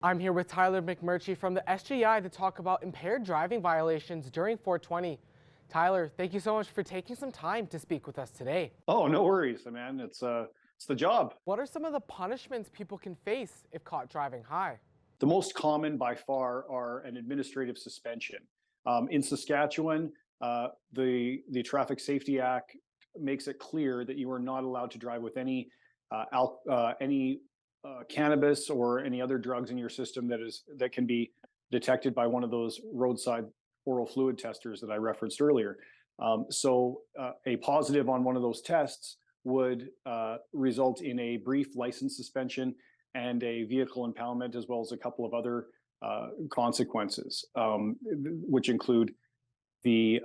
I'm here with Tyler McMurtry from the SGI to talk about impaired driving violations during 420. Tyler, thank you so much for taking some time to speak with us today. Oh, no worries, man. It's the job. What are some of the punishments people can face if caught driving high? The most common by far are an administrative suspension. In Saskatchewan, the Traffic Safety Act makes it clear that you are not allowed to drive with any cannabis or any other drugs in your system that can be detected by one of those roadside oral fluid testers that I referenced earlier. A positive on one of those tests would result in a brief license suspension and a vehicle impoundment, as well as a couple of other consequences, which include the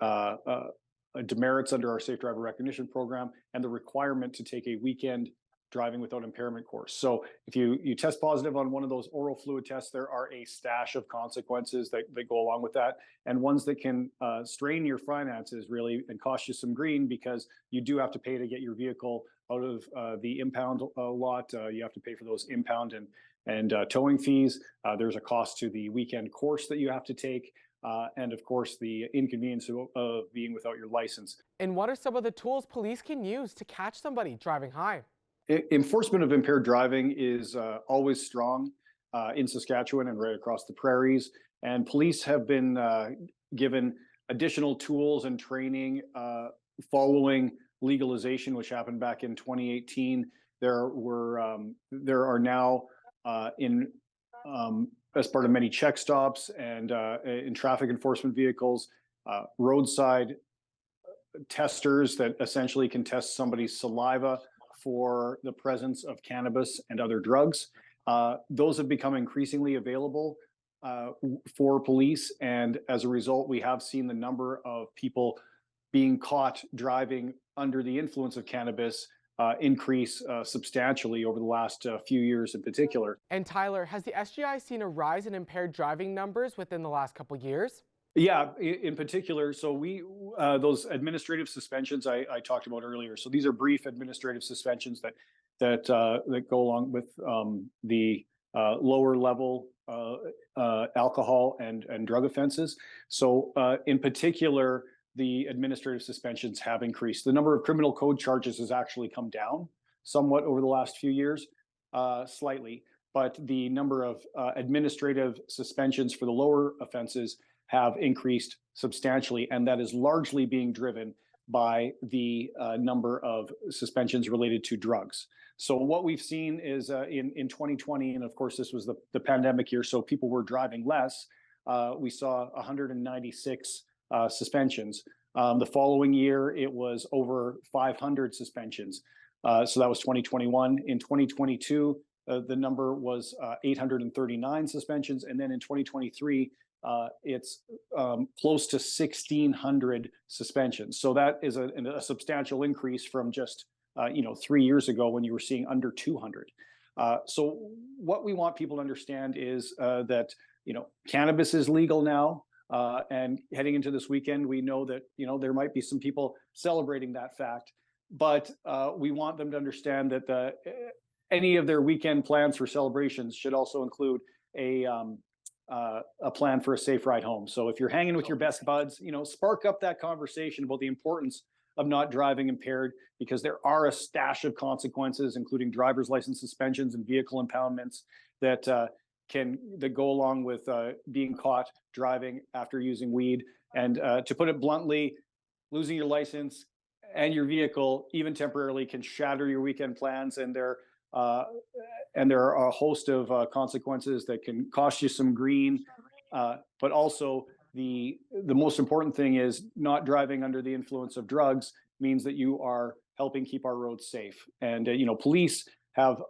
demerits under our Safe Driver Recognition Program and the requirement to take a weekend driving without impairment course. So if you test positive on one of those oral fluid tests, there are a stash of consequences that go along with that, and ones that can strain your finances really and cost you some green, because you do have to pay to get your vehicle out of the impound lot. You have to pay for those impound and towing fees. There's a cost to the weekend course that you have to take. And of course, the inconvenience of being without your license. And what are some of the tools police can use to catch somebody driving high? Enforcement of impaired driving is always strong in Saskatchewan and right across the prairies. And police have been given additional tools and training following legalization, which happened back in 2018. There are now in as part of many check stops and in traffic enforcement vehicles, roadside testers that essentially can test somebody's saliva for the presence of cannabis and other drugs. Those have become increasingly available for police, and as a result, we have seen the number of people being caught driving under the influence of cannabis increase substantially over the last few years in particular. And Tyler, has the SGI seen a rise in impaired driving numbers within the last couple years? Yeah, in particular, so we those administrative suspensions I talked about earlier. So these are brief administrative suspensions that go along with the lower level alcohol and drug offenses. So in particular, the administrative suspensions have increased. The number of criminal code charges has actually come down somewhat over the last few years, slightly, but the number of administrative suspensions for the lower offenses have increased substantially, and that is largely being driven by the number of suspensions related to drugs. So what we've seen is in 2020, and of course this was the pandemic year, so people were driving less. We saw 196 suspensions. The following year, it was over 500 suspensions. So that was 2021. In 2022, the number was 839 suspensions, and then in 2023, it's close to 1,600 suspensions. So that is a substantial increase from just 3 years ago when you were seeing under 200. So what we want people to understand is that cannabis is legal now, and heading into this weekend, we know that there might be some people celebrating that fact, but we want them to understand that any of their weekend plans for celebrations should also include a plan for a safe ride home. So if you're hanging with your best buds, spark up that conversation about the importance of not driving impaired, because there are a stash of consequences, including driver's license suspensions and vehicle impoundments that go along with being caught driving after using weed. And to put it bluntly, losing your license and your vehicle, even temporarily, can shatter your weekend plans, and there are a host of consequences that can cost you some green. But also, the most important thing is not driving under the influence of drugs means that you are helping keep our roads safe. And police have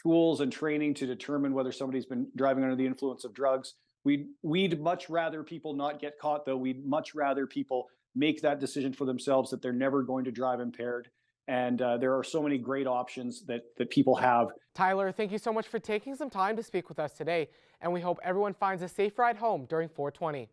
tools and training to determine whether somebody's been driving under the influence of drugs. We'd much rather people not get caught, though. We'd much rather people make that decision for themselves that they're never going to drive impaired. And there are so many great options that people have. Tyler, thank you so much for taking some time to speak with us today, and we hope everyone finds a safe ride home during 420.